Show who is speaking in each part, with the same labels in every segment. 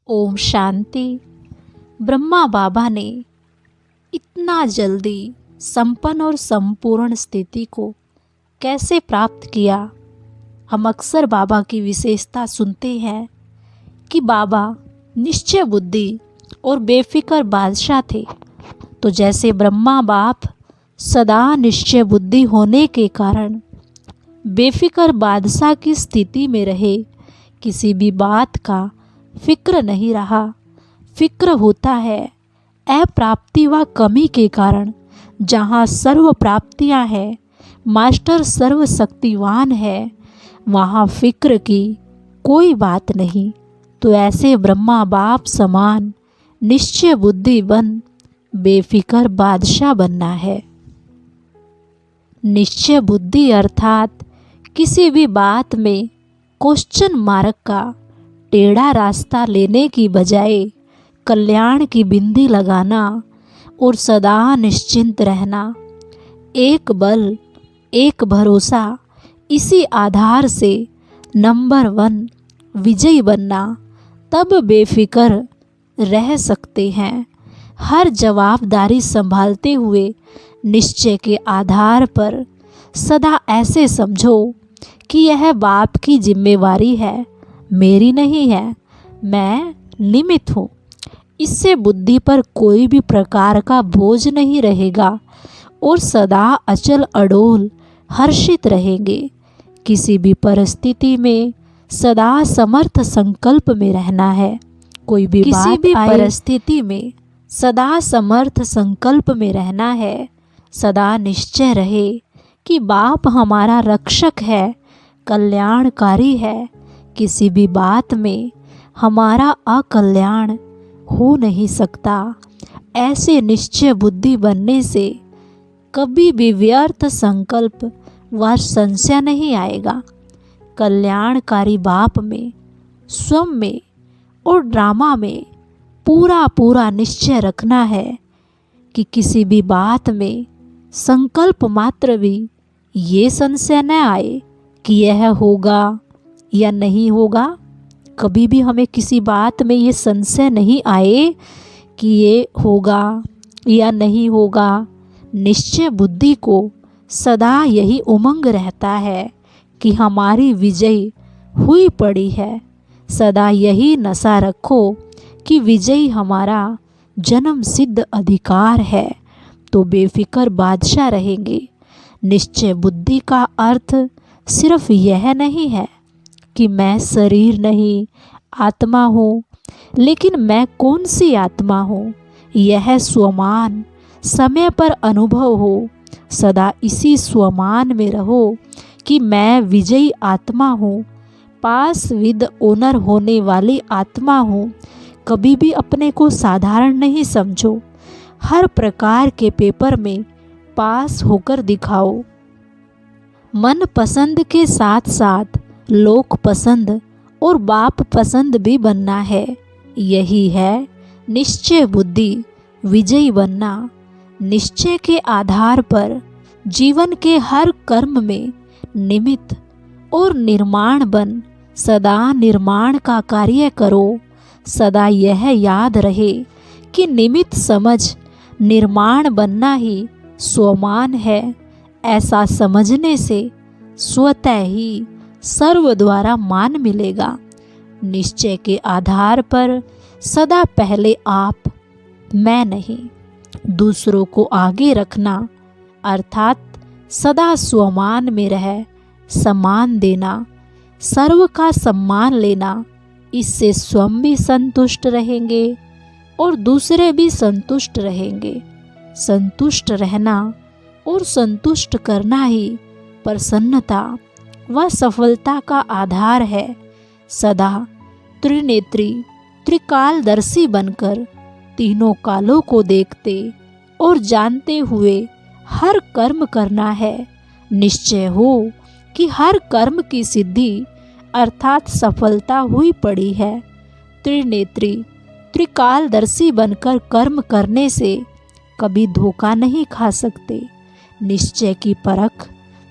Speaker 1: ओम शांति। ब्रह्मा बाबा ने इतना जल्दी संपन्न और संपूर्ण स्थिति को कैसे प्राप्त किया। हम अक्सर बाबा की विशेषता सुनते हैं कि बाबा निश्चय बुद्धि और बेफिक्र बादशाह थे। तो जैसे ब्रह्मा बाप सदा निश्चय बुद्धि होने के कारण बेफिक्र बादशाह की स्थिति में रहे, किसी भी बात का फिक्र नहीं रहा। फिक्र होता है अप्राप्ति व कमी के कारण। जहाँ सर्व प्राप्तियाँ हैं, मास्टर सर्वशक्तिवान है, वहाँ फिक्र की कोई बात नहीं। तो ऐसे ब्रह्मा बाप समान निश्चय बुद्धि बन बेफिक्र बादशाह बनना है। निश्चय बुद्धि अर्थात किसी भी बात में क्वेश्चन मार्क का टेढ़ा रास्ता लेने की बजाय कल्याण की बिंदी लगाना और सदा निश्चिंत रहना। एक बल एक भरोसा, इसी आधार से नंबर 1 विजयी बनना, तब बेफिक्र रह सकते हैं। हर जवाबदारी संभालते हुए निश्चय के आधार पर सदा ऐसे समझो कि यह बाप की जिम्मेवारी है, मेरी नहीं है, मैं निमित्त हूँ। इससे बुद्धि पर कोई भी प्रकार का बोझ नहीं रहेगा और सदा अचल अडोल हर्षित रहेंगे। किसी भी परिस्थिति में सदा समर्थ संकल्प में रहना है। कोई भी किसी भी परिस्थिति में सदा समर्थ संकल्प में रहना है। सदा निश्चय रहे कि बाप हमारा रक्षक है, कल्याणकारी है। किसी भी बात में हमारा अकल्याण हो नहीं सकता। ऐसे निश्चय बुद्धि बनने से कभी भी व्यर्थ संकल्प व संशय नहीं आएगा। कल्याणकारी बाप में, स्वयं में और ड्रामा में पूरा निश्चय रखना है कि किसी भी बात में संकल्प मात्र भी ये संशय न आए कि यह होगा या नहीं होगा। कभी भी हमें किसी बात में ये संशय नहीं आए कि ये होगा या नहीं होगा। निश्चय बुद्धि को सदा यही उमंग रहता है कि हमारी विजय हुई पड़ी है। सदा यही नशा रखो कि विजय हमारा जन्म सिद्ध अधिकार है। तो बेफिक्र बादशाह रहेंगे। निश्चय बुद्धि का अर्थ सिर्फ यह नहीं है कि मैं शरीर नहीं आत्मा हूँ, लेकिन मैं कौन सी आत्मा हूँ यह स्वमान समय पर अनुभव हो। सदा इसी स्वमान में रहो कि मैं विजयी आत्मा हूँ, पास विद ओनर होने वाली आत्मा हूँ। कभी भी अपने को साधारण नहीं समझो। हर प्रकार के पेपर में पास होकर दिखाओ। मन पसंद के साथ साथ लोक पसंद और बाप पसंद भी बनना है। यही है निश्चय बुद्धि विजयी बनना। निश्चय के आधार पर जीवन के हर कर्म में निमित्त और निर्माण बन सदा निर्माण का कार्य करो। सदा यह याद रहे कि निमित्त समझ निर्माण बनना ही स्वमान है। ऐसा समझने से स्वतः ही सर्व द्वारा मान मिलेगा। निश्चय के आधार पर सदा पहले आप, मैं नहीं, दूसरों को आगे रखना, अर्थात सदा स्वमान में रह सम्मान देना, सर्व का सम्मान लेना। इससे स्वयं भी संतुष्ट रहेंगे और दूसरे भी संतुष्ट रहेंगे। संतुष्ट रहना और संतुष्ट करना ही प्रसन्नता व सफलता का आधार है। सदा त्रिनेत्री त्रिकालदर्शी बनकर तीनों कालों को देखते और जानते हुए हर कर्म करना है। निश्चय हो कि हर कर्म की सिद्धि अर्थात सफलता हुई पड़ी है। त्रिनेत्री त्रिकालदर्शी बनकर कर्म करने से कभी धोखा नहीं खा सकते। निश्चय की परख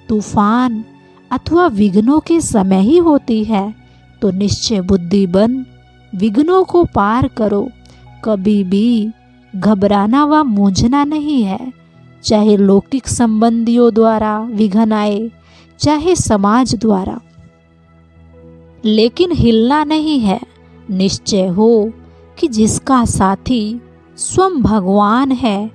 Speaker 1: तूफान अथवा विघ्नों के समय ही होती है। तो निश्चय बुद्धि बन विघ्नों को पार करो, कभी भी घबराना व मूंझना नहीं है। चाहे लौकिक संबंधियों द्वारा विघ्न आए, चाहे समाज द्वारा, लेकिन हिलना नहीं है। निश्चय हो कि जिसका साथी स्वयं भगवान है,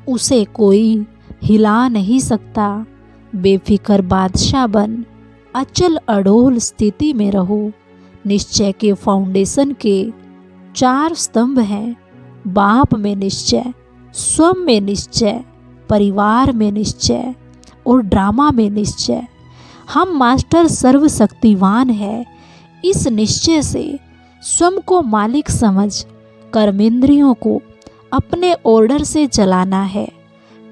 Speaker 1: उसे कोई हिला नहीं सकता। बेफिक्र बादशाह बन अचल अडोल स्थिति में रहो। निश्चय के फाउंडेशन के 4 स्तंभ हैं। बाप में निश्चय, स्वयं में निश्चय, परिवार में निश्चय और ड्रामा में निश्चय। हम मास्टर सर्वशक्तिवान है। इस निश्चय से स्वयं को मालिक समझ कर्मेंद्रियों को अपने ऑर्डर से चलाना है,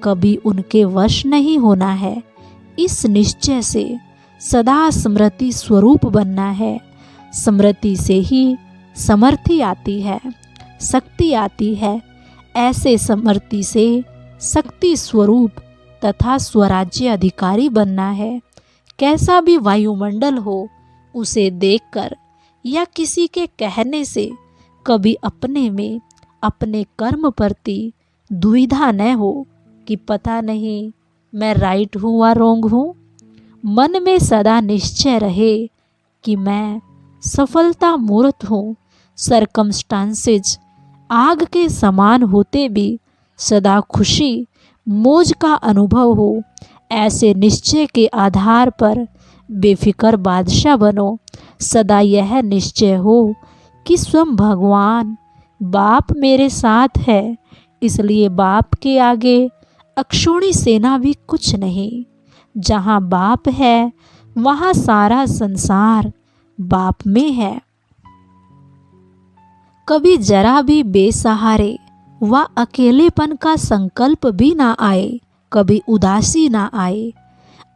Speaker 1: कभी उनके वश नहीं होना है। इस निश्चय से सदा स्मृति स्वरूप बनना है। स्मृति से ही समर्थि आती है, शक्ति आती है। ऐसे समर्थि से शक्ति स्वरूप तथा स्वराज्य अधिकारी बनना है। कैसा भी वायुमंडल हो, उसे देखकर या किसी के कहने से कभी अपने में अपने कर्म प्रति दुविधा न हो कि पता नहीं मैं राइट हूँ व रॉन्ग हूँ। मन में सदा निश्चय रहे कि मैं सफलता मूर्त हूँ। सरकमस्टांसेज आग के समान होते भी सदा खुशी मौज का अनुभव हो। ऐसे निश्चय के आधार पर बेफिक्र बादशाह बनो। सदा यह निश्चय हो कि स्वयं भगवान बाप मेरे साथ है, इसलिए बाप के आगे अक्षौणी सेना भी कुछ नहीं। जहाँ बाप है, वहाँ सारा संसार बाप में है। कभी जरा भी बेसहारे व अकेलेपन का संकल्प भी ना आए, कभी उदासी ना आए,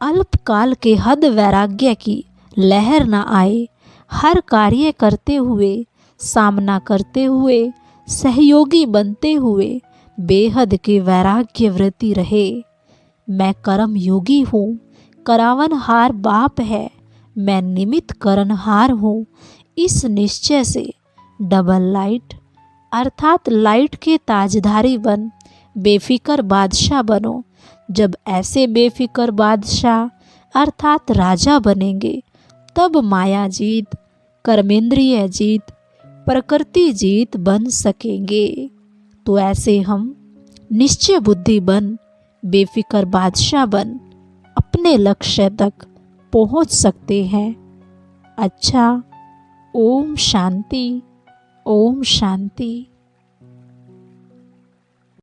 Speaker 1: अल्पकाल के हद वैराग्य की लहर ना आए। हर कार्य करते हुए, सामना करते हुए, सहयोगी बनते हुए बेहद के वैराग्य वृत्ति रहे। मैं कर्म योगी हूँ, करावनहार बाप है, मैं निमित्त करनहार हूँ। इस निश्चय से डबल लाइट अर्थात लाइट के ताजधारी बन बेफिक्र बादशाह बनो। जब ऐसे बेफिक्र बादशाह अर्थात राजा बनेंगे, तब माया जीत, कर्मेंद्रिय जीत, प्रकृति जीत बन सकेंगे। तो ऐसे हम निश्चय बुद्धि बन बेफिक्र बादशाह बन अपने लक्ष्य तक पहुंच सकते हैं। अच्छा, ओम शांति, ओम शांति।